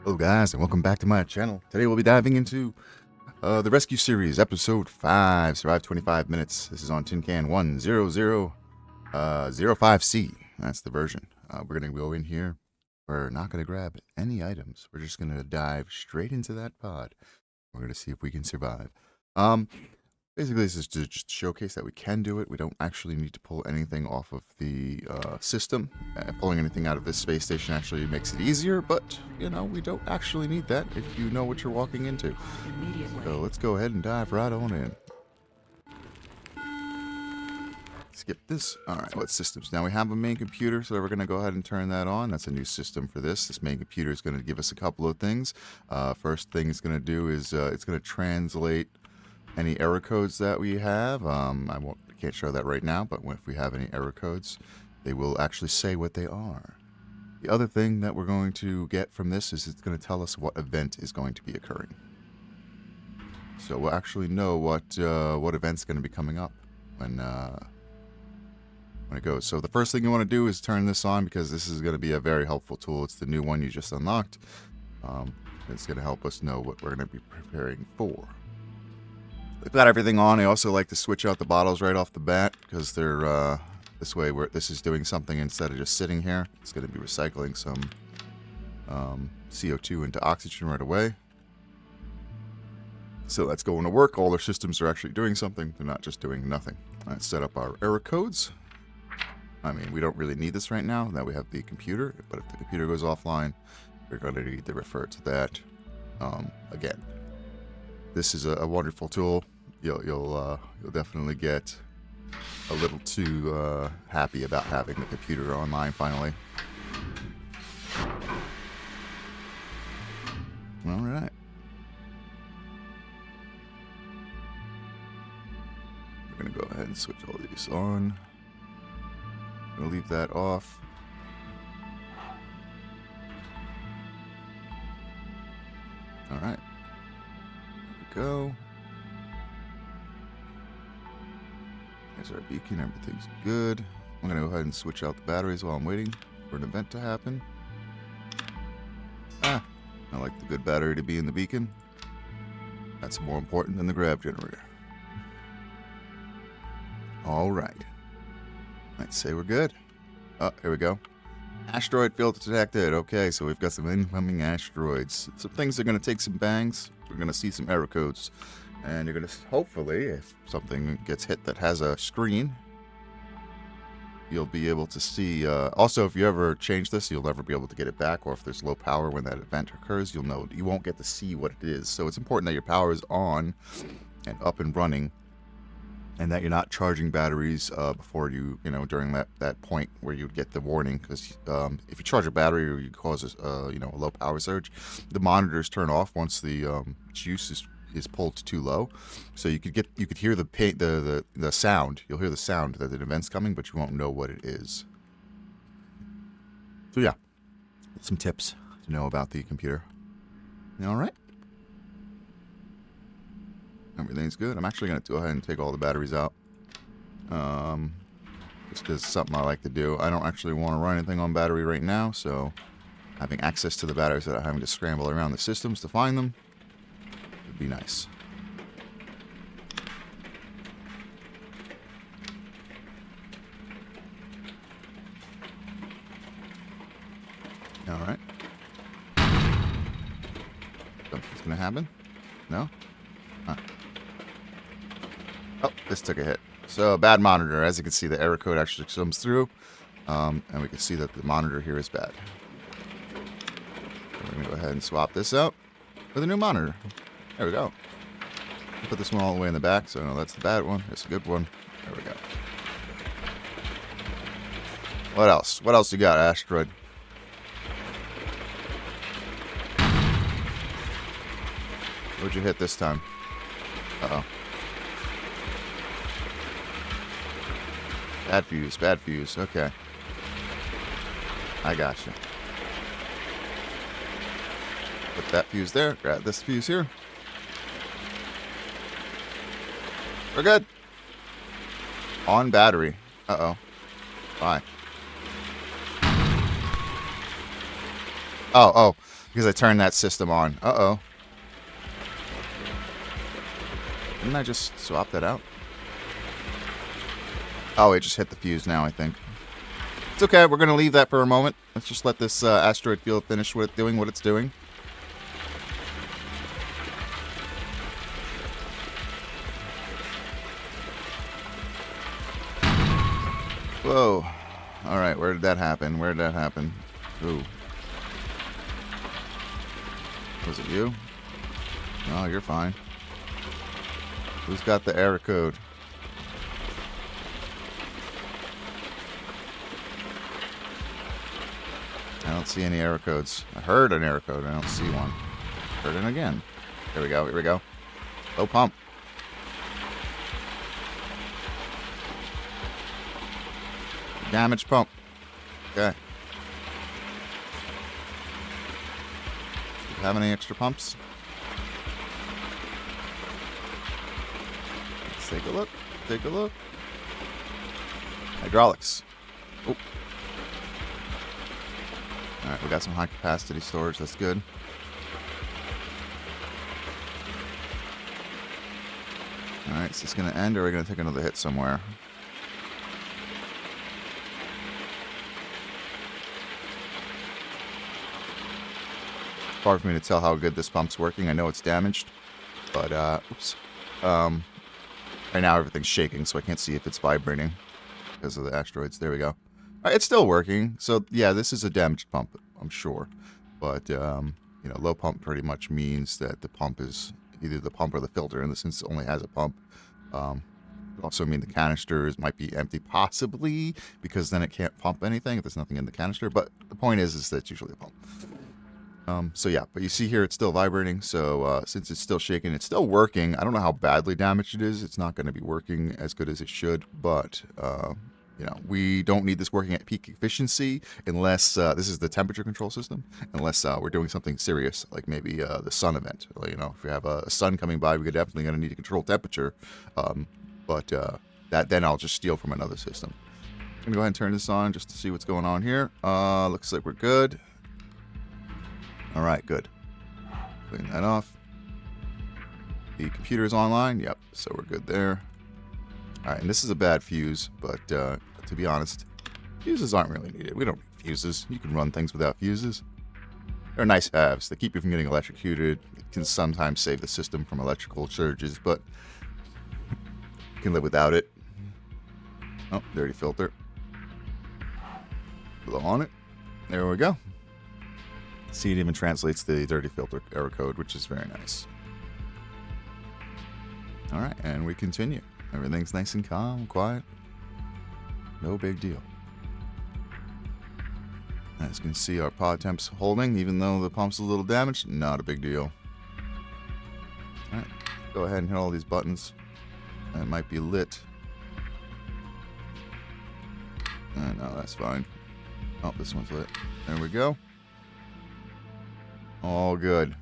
Hello guys and welcome back to my channel. Today we'll be diving into the Rescue Series, Episode 5, Survive 25 Minutes. This is on Tin Can 10005C. That's the version. We're going to go in here. We're not going to grab any items. We're just going to dive straight into that pod. We're going to see if we can survive. Basically, this is to just showcase that we can do it. We don't actually need to pull anything off of the system. Pulling anything out of this space station actually makes it easier, but, you know, we don't actually need that if you know what you're walking into. So let's go ahead and dive right on in. Skip this. Alright, what systems? Now we have a main computer, so we're going to go ahead and turn that on. That's a new system for this. This main computer is going to give us a couple of things. First thing it's going to do is it's going to translate any error codes that we have. I can't show that right now, but if we have any error codes, they will actually say what they are. The other thing that we're going to get from this is it's going to tell us what event is going to be occurring. So we'll actually know what event's going to be coming up when it goes. So the first thing you want to do is turn this on, because this is going to be a very helpful tool. It's the new one you just unlocked. It's going to help us know what we're going to be preparing for. We've got everything on. I also like to switch out the bottles right off the bat, because they're this way this is doing something instead of just sitting here. It's going to be recycling some CO2 into oxygen right away. So that's going to work. All our systems are actually doing something. They're not just doing nothing. Let's set up our error codes. I mean, we don't really need this right now. Now we have the computer, but if the computer goes offline, we're going to need to refer to that again. This is a wonderful tool. You'll definitely get a little too happy about having the computer online finally. All right. We're gonna go ahead and switch all these on. I'm gonna leave that off. All right. Go. There's our beacon. Everything's good. I'm going to go ahead and switch out the batteries while I'm waiting for an event to happen. I like the good battery to be in the beacon. That's more important than the grav generator. All right. Let's say we're good. Oh, here we go. Asteroid field detected. Okay, so we've got some incoming asteroids. Some things are going to take some bangs. We're going to see some error codes. And you're going to, hopefully, if something gets hit that has a screen, you'll be able to see. Also, if you ever change this, you'll never be able to get it back. Or if there's low power when that event occurs, you'll know you won't get to see what it is. So it's important that your power is on and up and running, and that you're not charging batteries before you know, during that point where you get the warning. Because if you charge a battery or you cause a low power surge, the monitors turn off once the juice is pulled too low. So you could hear the sound. You'll hear the sound that the event's coming, but you won't know what it is. So yeah, some tips to know about the computer. All right. Everything's good. I'm actually going to go ahead and take all the batteries out. Just because it's something I like to do. I don't actually want to run anything on battery right now, so having access to the batteries without having to scramble around the systems to find them would be nice. Alright. Something's going to happen? No? Huh. Oh, this took a hit. So, bad monitor. As you can see, the error code actually comes through. And we can see that the monitor here is bad. So we're going to go ahead and swap this out with a new monitor. There we go. Put this one all the way in the back, so no, that's the bad one. That's a good one. There we go. What else? What else you got, Asteroid? What'd you hit this time? Uh-oh. Bad fuse, bad fuse. Okay. I gotcha. Put that fuse there. Grab this fuse here. We're good. On battery. Uh-oh. Why? Oh. Because I turned that system on. Uh-oh. Didn't I just swap that out? Oh, it just hit the fuse now, I think. It's okay. We're going to leave that for a moment. Let's just let this asteroid field finish what it's doing. Whoa. Alright, where did that happen? Where did that happen? Ooh. Was it you? No, you're fine. Who's got the error code? I don't see any error codes. I heard an error code. I don't see one. Heard it again. Here we go. Here we go. Low pump. Damaged pump. Okay. Do you have any extra pumps? Let's take a look. Take a look. Hydraulics. Oh. Alright, we got some high capacity storage. That's good. Alright, is this going to end or are we going to take another hit somewhere? It's hard for me to tell how good this pump's working. I know it's damaged, but, oops. Right now everything's shaking, so I can't see if it's vibrating because of the asteroids. There we go. Alright, it's still working. So, yeah, this is a damaged pump, I'm sure. But, you know, low pump pretty much means that the pump is either the pump or the filter, and since it only has a pump. It also mean the canisters might be empty, possibly, because then it can't pump anything if there's nothing in the canister. But the point is that it's usually a pump. So yeah, but you see here it's still vibrating. So since it's still shaking, it's still working. I don't know how badly damaged it is. It's not going to be working as good as it should. But you know, we don't need this working at peak efficiency unless this is the temperature control system. Unless we're doing something serious, like maybe the sun event. You know, if we have a sun coming by, we're definitely going to need to control temperature. But then I'll just steal from another system. I'm gonna go ahead and turn this on just to see what's going on here. Looks like we're good. All right, good. Clean that off. The computer is online. Yep, so we're good there. All right, and this is a bad fuse, but to be honest, fuses aren't really needed. We don't need fuses. You can run things without fuses. They're nice haves. They keep you from getting electrocuted. It can sometimes save the system from electrical surges, but you can live without it. Oh, dirty filter. Blow on it. There we go. See, it even translates the dirty filter error code, which is very nice. All right, and we continue. Everything's nice and calm, quiet. No big deal. As you can see, our pod temp's holding, even though the pump's a little damaged. Not a big deal. All right, go ahead and hit all these buttons. That might be lit. No, that's fine. Oh, this one's lit. There we go. All good.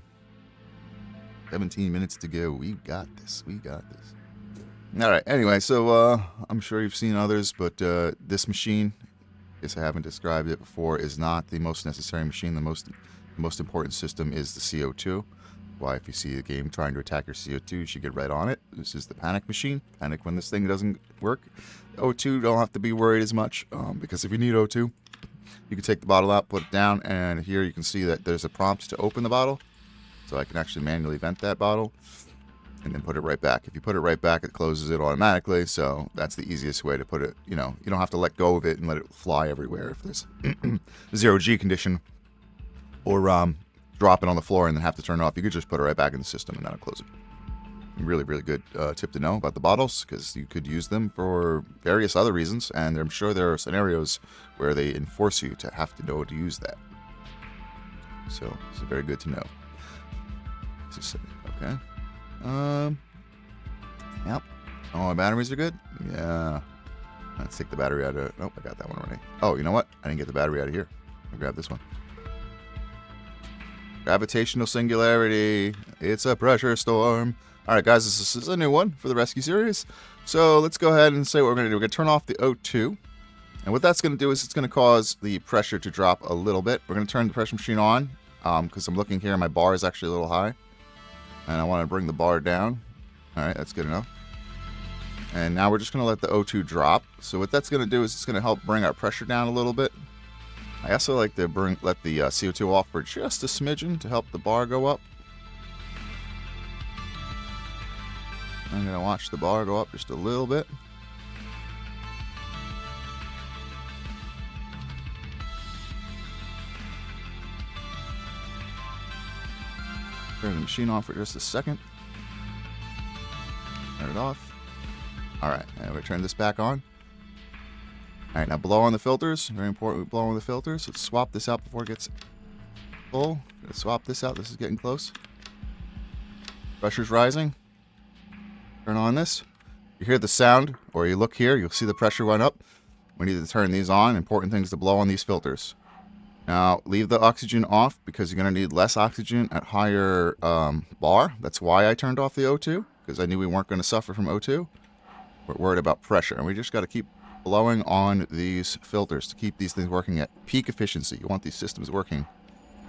17 minutes to go. We got this. We got this. All right. Anyway, so I'm sure you've seen others, but this machine, I guess I haven't described it before, is not the most necessary machine. The most important system is the CO2. Why, if you see a game trying to attack your CO2, you should get right on it. This is the panic machine. Panic when this thing doesn't work. O2, don't have to be worried as much, because if you need O2, you can take the bottle out, put it down, and here you can see that there's a prompt to open the bottle. So I can actually manually vent that bottle and then put it right back. If you put it right back, it closes it automatically. So that's the easiest way to put it. You know, you don't have to let go of it and let it fly everywhere if there's zero G condition or drop it on the floor and then have to turn it off. You could just put it right back in the system and that'll close it. Really, really good tip to know about the bottles, because you could use them for various other reasons, and I'm sure there are scenarios where they enforce you to have to know to use that. So it's very good to know. Okay. Yep. Oh, my batteries are good? Yeah. Let's take the battery out of... Oh, I got that one already. Oh, you know what? I didn't get the battery out of here. I'll grab this one. Gravitational singularity. It's a pressure storm. All right, guys, this is a new one for the rescue series. So let's go ahead and say what we're going to do. We're going to turn off the O2. And what that's going to do is it's going to cause the pressure to drop a little bit. We're going to turn the pressure machine on. because I'm looking here, my bar is actually a little high, and I want to bring the bar down. All right, that's good enough. And now we're just going to let the O2 drop. So what that's going to do is it's going to help bring our pressure down a little bit. I also like to let the CO2 off for just a smidgen to help the bar go up. I'm going to watch the bar go up just a little bit. Turn the machine off for just a second. Turn it off. Alright, and we turn this back on. Alright, now blow on the filters. Very important we blow on the filters. Let's swap this out before it gets full. Let's swap this out. This is getting close. Pressure's rising. Turn on this. You hear the sound, or you look here, you'll see the pressure went up. We need to turn these on. Important things to blow on these filters. Now, leave the oxygen off because you're going to need less oxygen at higher bar. That's why I turned off the O2, because I knew we weren't going to suffer from O2. We're worried about pressure, and we just got to keep blowing on these filters to keep these things working at peak efficiency. You want these systems working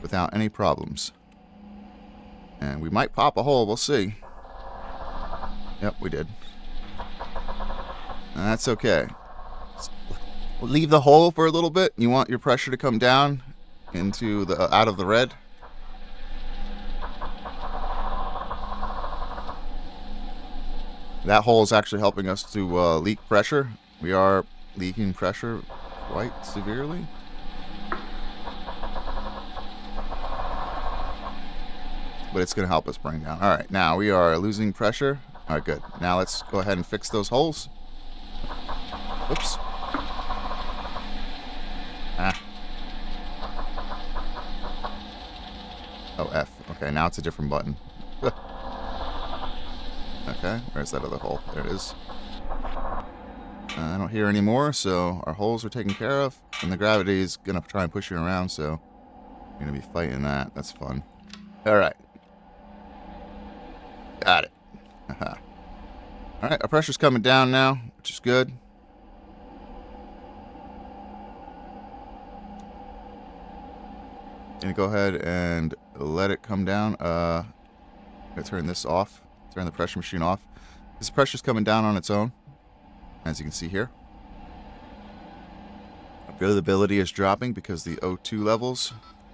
without any problems. And we might pop a hole. We'll see. Yep, we did. And that's okay. We'll leave the hole for a little bit. You want your pressure to come down into the out of the red. That hole is actually helping us to leak pressure. We are leaking pressure quite severely. But it's going to help us bring down. All right, now we are losing pressure. All right, good. Now let's go ahead and fix those holes. Oops. Oh, F. Okay, now it's a different button. Okay, where's that other hole? There it is. I don't hear any more, so our holes are taken care of. And the gravity is going to try and push you around, so you're going to be fighting that. That's fun. Alright. Got it. Alright, our pressure's coming down now, which is good. Gonna go ahead and let it come down. I'm gonna turn this off. Turn the pressure machine off. This pressure's coming down on its own, as you can see here. Availability is dropping because the O2 levels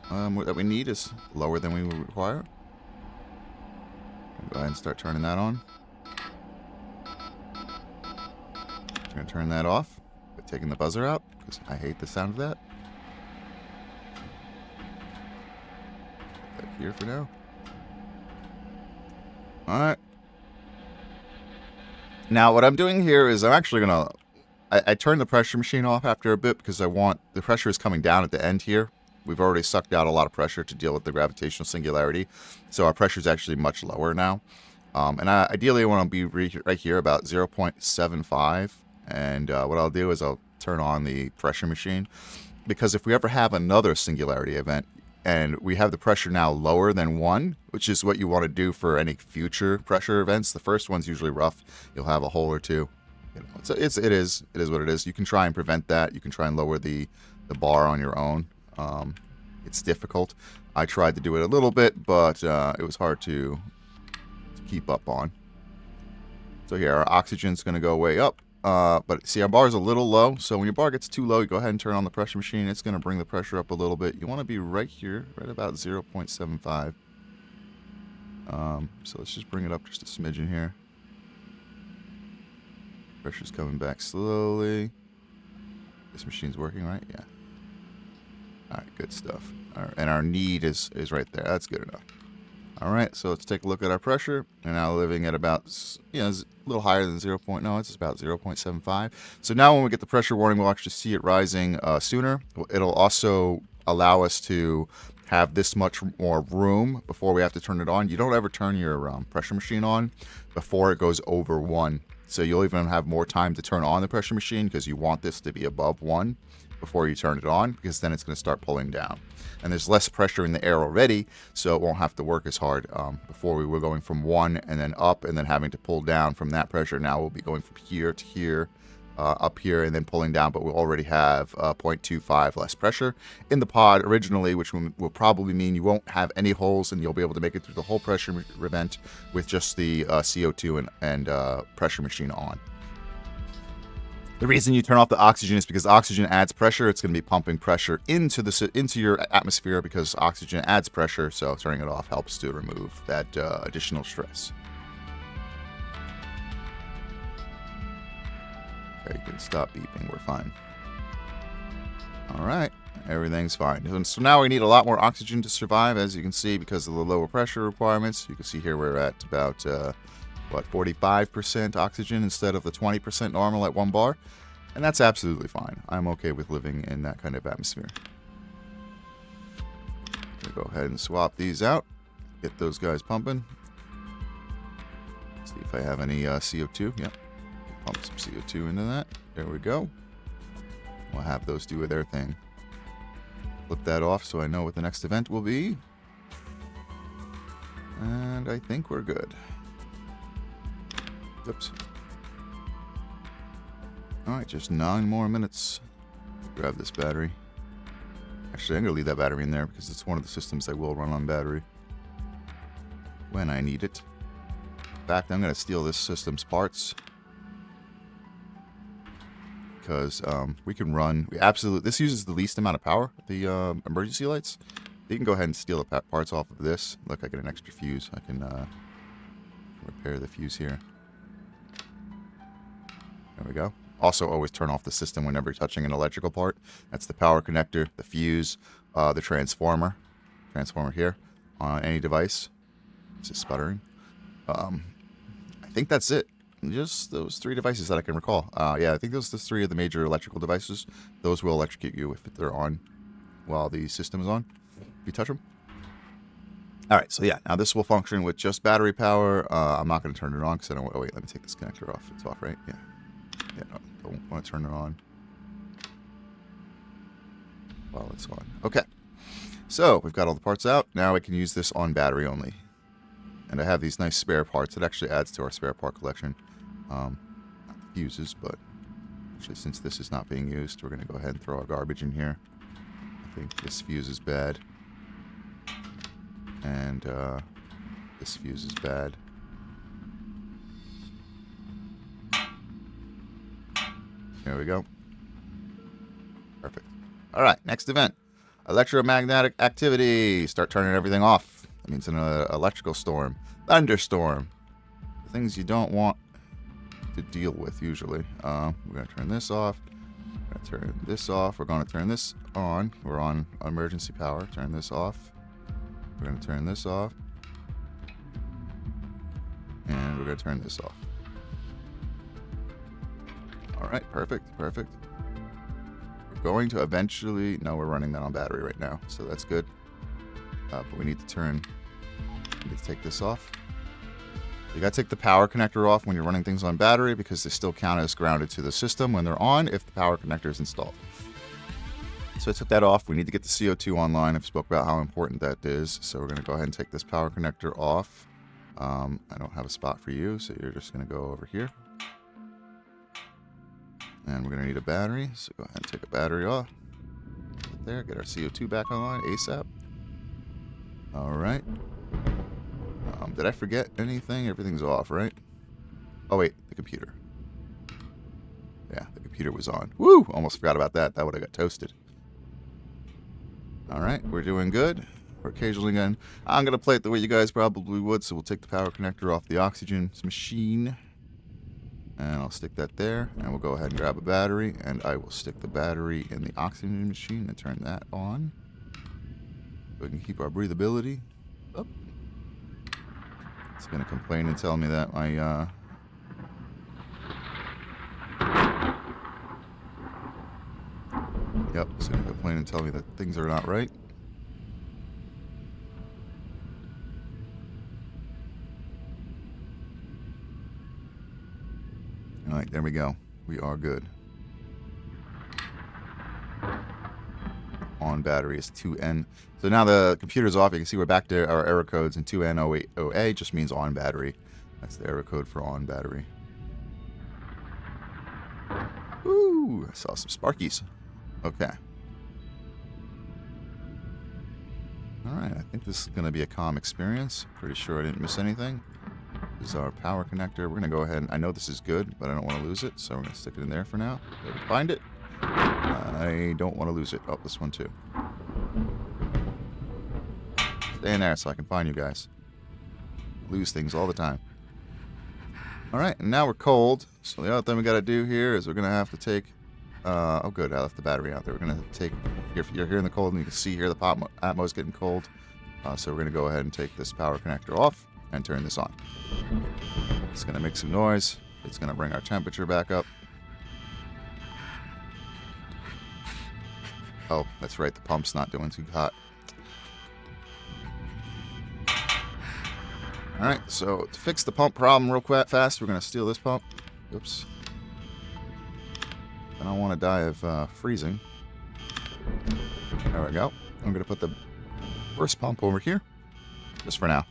that we need is lower than we would require. Go ahead and start turning that on. I'm gonna turn that off by taking the buzzer out because I hate the sound of that. Put that here for now. Alright. Now what I'm doing here is I'm actually gonna I turn the pressure machine off after a bit because I want the pressure is coming down at the end here. We've already sucked out a lot of pressure to deal with the gravitational singularity, so our pressure is actually much lower now. And ideally I want to be right here about 0.75, and what I'll do is I'll turn on the pressure machine, because if we ever have another singularity event and we have the pressure now lower than 1, which is what you want to do for any future pressure events, the first one's usually rough. You'll have a hole or two. You know, it is what it is. You can try and prevent that. You can try and lower the bar on your own. It's difficult. I tried to do it a little bit, but it was hard to keep up on. So here, our oxygen's going to go way up. But see, our bar is a little low. So when your bar gets too low, you go ahead and turn on the pressure machine. It's going to bring the pressure up a little bit. You want to be right here, right about 0.75. So let's just bring it up just a smidgen here. Pressure's coming back slowly. This machine's working, right? Yeah. Alright, good stuff. And our need is right there. That's good enough. Alright, so let's take a look at our pressure. We're now living at about, you know, a little higher than 0. No, it's about 0.75. So now when we get the pressure warning, we'll actually see it rising sooner. It'll also allow us to have this much more room before we have to turn it on. You don't ever turn your pressure machine on before it goes over 1. So you'll even have more time to turn on the pressure machine because you want this to be above 1 before you turn it on, because then it's going to start pulling down. And there's less pressure in the air already, so it won't have to work as hard. Before we were going from 1 and then up and then having to pull down from that pressure. Now we'll be going from here to here up here and then pulling down, but we'll already have 0.25 less pressure in the pod originally, which will probably mean you won't have any holes and you'll be able to make it through the whole pressure vent with just the CO2 and pressure machine on. The reason you turn off the oxygen is because oxygen adds pressure. It's going to be pumping pressure into your atmosphere because oxygen adds pressure, so turning it off helps to remove that additional stress. Okay, you can stop beeping. We're fine. All right, everything's fine. And so now we need a lot more oxygen to survive, as you can see, because of the lower pressure requirements. You can see here we're at about, 45% oxygen instead of the 20% normal at 1 bar. And that's absolutely fine. I'm okay with living in that kind of atmosphere. Go ahead and swap these out. Get those guys pumping. See if I have any CO2. Yep. Pump some CO2 into that. There we go. We'll have those do their thing. Flip that off so I know what the next event will be. And I think we're good. Oops. Alright, just 9 more minutes. Grab this battery. Actually, I'm going to leave that battery in there because it's one of the systems I will run on battery when I need it. In fact, I'm going to steal this system's parts. Because we can run, this uses the least amount of power, the emergency lights. You can go ahead and steal the parts off of this. Look, I get an extra fuse. I can repair the fuse here. There we go. Also, always turn off the system whenever you're touching an electrical part. That's the power connector, the fuse, the transformer here on any device. It's just sputtering. I think that's it. Just those 3 devices that I can recall. Yeah, I think those are the 3 of the major electrical devices. Those will electrocute you if they're on while the system is on. If you touch them. All right, so yeah, now this will function with just battery power. I'm not going to turn it on because I don't want... Oh, wait, let me take this connector off. It's off, right? Yeah. Yeah, no, don't want to turn it on while it's on. Okay. So, we've got all the parts out. Now we can use this on battery only. And I have these nice spare parts. It actually adds to our spare part collection. Not the fuses, but actually since this is not being used, we're going to go ahead and throw our garbage in here. I think this fuse is bad. And this fuse is bad. There we go. Perfect. All right, next event. Electromagnetic activity. Start turning everything off. That means an electrical storm. Thunderstorm. The things you don't want to deal with usually. We're going to turn this off. We're going to turn this off. We're going to turn this on. We're on emergency power. Turn this off. We're going to turn this off. And we're going to turn this off. All right, perfect, perfect. We're going to eventually... No, we're running that on battery right now, so that's good. But we need to take this off. You got to take the power connector off when you're running things on battery because they still count as grounded to the system when they're on if the power connector is installed. So I took that off. We need to get the CO2 online. I've spoke about how important that is. So we're going to go ahead and take this power connector off. I don't have a spot for you, so you're just going to go over here. And we're going to need a battery, so go ahead and take a battery off. Right there, get our CO2 back online ASAP. All right. Did I forget anything? Everything's off, right? Oh, wait, the computer. Yeah, the computer was on. Woo! Almost forgot about that. That would have got toasted. All right, we're doing good. We're occasionally going... I'm going to play it the way you guys probably would, so we'll take the power connector off the oxygen machine. And I'll stick that there, and we'll go ahead and grab a battery, and I will stick the battery in the oxygen machine and turn that on. So we can keep our breathability up. It's going to complain and tell me that my, Yep, it's going to complain and tell me that things are not right. Alright, there we go. We are good. On battery is 2N. So now the computer's off. You can see we're back to our error codes, and 2N080A just means on battery. That's the error code for on battery. Ooh, I saw some Sparkies. Okay. Alright, I think this is going to be a calm experience. Pretty sure I didn't miss anything. This is our power connector. We're going to go ahead and... I know this is good, but I don't want to lose it, so we're going to stick it in there for now. If we find it. I don't want to lose it. Oh, this one too. Stay in there so I can find you guys. Lose things all the time. Alright, and now we're cold. So the other thing we got to do here is we're going to have to take... oh good, I left the battery out there. We're going to take... You're here in the cold and you can see here the Atmo's getting cold. So we're going to go ahead and take this power connector off and turn this on. It's going to make some noise. It's going to bring our temperature back up. Oh, that's right, the pump's not doing too hot. Alright, so to fix the pump problem real quick fast, we're going to steal this pump. Oops. I don't want to die of freezing. There we go. I'm going to put the first pump over here, just for now.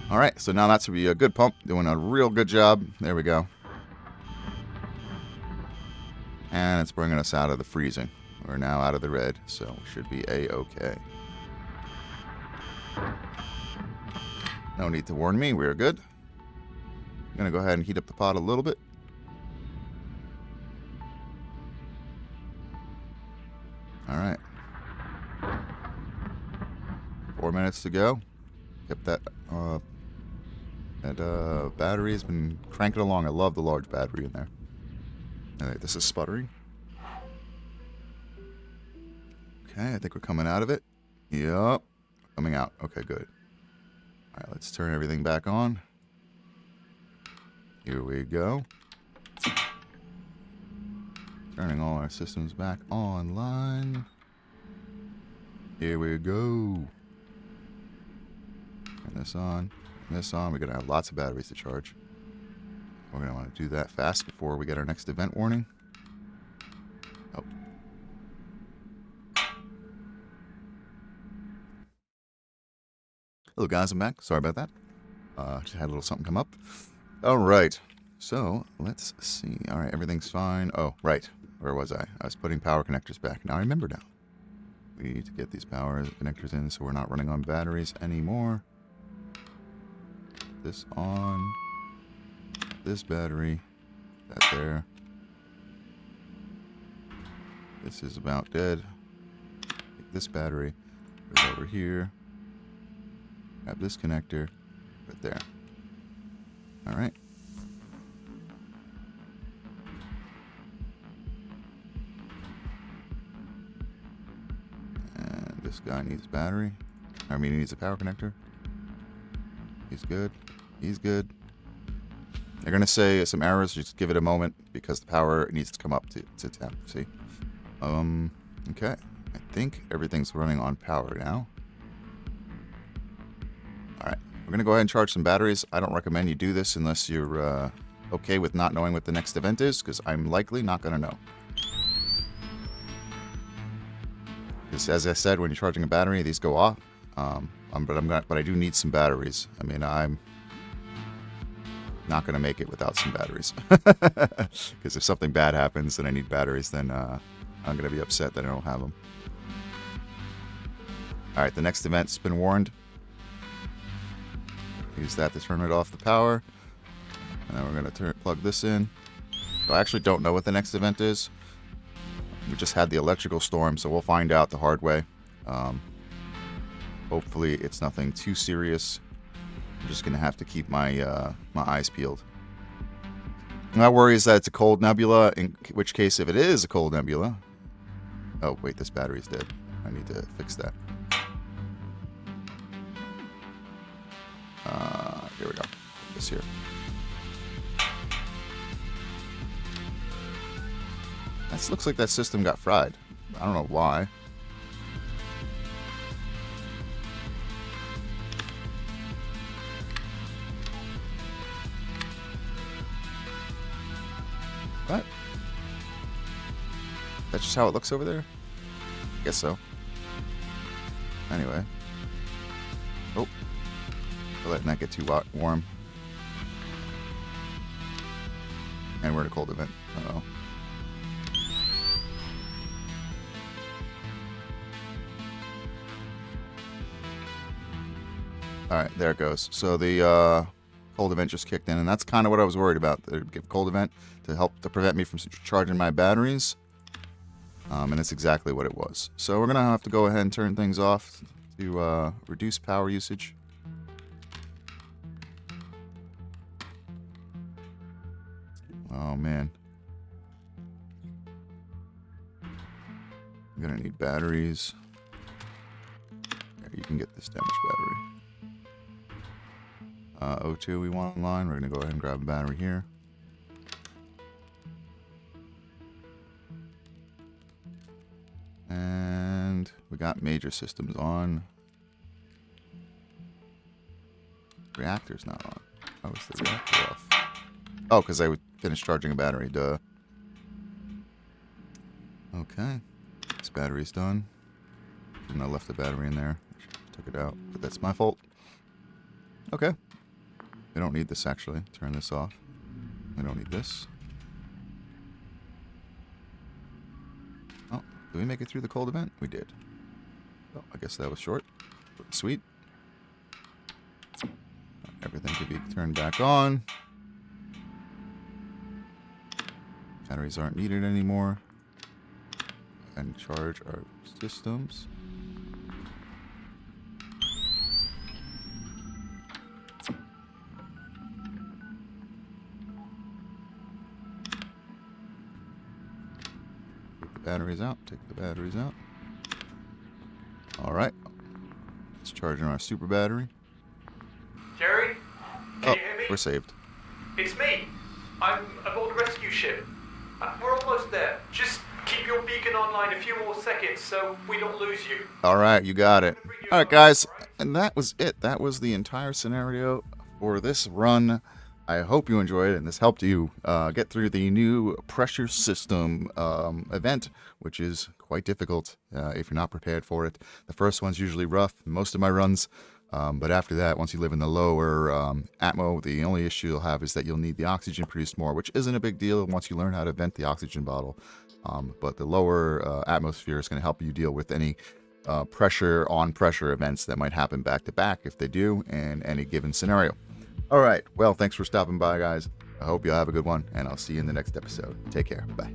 Alright, so now that's going to be a good pump, doing a real good job. There we go. And it's bringing us out of the freezing. We're now out of the red, so we should be A-okay. No need to warn me, we're good. I'm going to go ahead and heat up the pot a little bit. Alright. 4 minutes to go. Kept that battery has been cranking along. I love the large battery in there. Alright, this is sputtering. Okay, I think we're coming out of it. Yup. Coming out. Okay, good. Alright, let's turn everything back on. Here we go. Turning all our systems back online. Here we go. Turn this on. Turn this on. We're going to have lots of batteries to charge. We're going to want to do that fast before we get our next event warning. Oh. Hello guys, I'm back. Sorry about that. Just had a little something come up. Alright. So, let's see. Alright, everything's fine. Oh, right. Where was I? I was putting power connectors back. Now I remember now. We need to get these power connectors in so we're not running on batteries anymore. This on. This battery. That there. This is about dead. Take this battery. Put it over here. Grab this connector. Right there. Alright. This guy needs a battery. I mean, he needs a power connector. He's good. He's good. They're going to say some errors. Just give it a moment because the power needs to come up to temp. See? Okay. I think everything's running on power now. Alright. We're going to go ahead and charge some batteries. I don't recommend you do this unless you're okay with not knowing what the next event is, because I'm likely not going to know. As I said, when you're charging a battery, these go off. But I do need some batteries. I mean, I'm not going to make it without some batteries. Because if something bad happens and I need batteries, then I'm going to be upset that I don't have them. Alright, the next event's been warned. Use that to turn it off the power. And then we're going to plug this in. So I actually don't know what the next event is. We just had the electrical storm, so we'll find out the hard way. Hopefully it's nothing too serious. I'm just going to have to keep my my eyes peeled. My worry is that it's a cold nebula, in which case if it is a cold nebula... Oh, wait, this battery's dead. I need to fix that. Here we go. This here. This looks like that system got fried. I don't know why. What? That's just how it looks over there? I guess so. Anyway. Oh. We're letting that get too warm. And we're in a cold event. Uh-oh. Alright, there it goes. So the cold event just kicked in, and that's kind of what I was worried about. The cold event to help to prevent me from charging my batteries. And it's exactly what it was. So we're going to have to go ahead and turn things off to reduce power usage. Oh, man. I'm going to need batteries. There, you can get this damaged battery. O2 we want online. We're going to go ahead and grab a battery here. And we got major systems on. Reactor's not on. Oh, is the reactor off? Oh, because I would finish charging a battery. Duh. Okay. This battery's done. And I left the battery in there. Took it out. But that's my fault. Okay. We don't need this, actually. Turn this off. We don't need this. Oh, did we make it through the cold event? We did. Oh, I guess that was short. Sweet. Everything could be turned back on. Batteries aren't needed anymore. And charge our systems. Take the batteries out. Take the batteries out. All right. Let's charge in our super battery. Jerry, can you hear me? We're saved. It's me. I'm aboard the rescue ship. We're almost there. Just keep your beacon online a few more seconds so we don't lose you. All right, you got it. All right, guys, and that was it. That was the entire scenario for this run. I hope you enjoyed it and this helped you get through the new pressure system event, which is quite difficult if you're not prepared for it. The first one's usually rough, most of my runs, but after that, once you live in the lower atmo, the only issue you'll have is that you'll need the oxygen produced more, which isn't a big deal once you learn how to vent the oxygen bottle. But the lower atmosphere is going to help you deal with any pressure events that might happen back to back if they do in any given scenario. All right. Well, thanks for stopping by, guys. I hope you'll have a good one, and I'll see you in the next episode. Take care. Bye.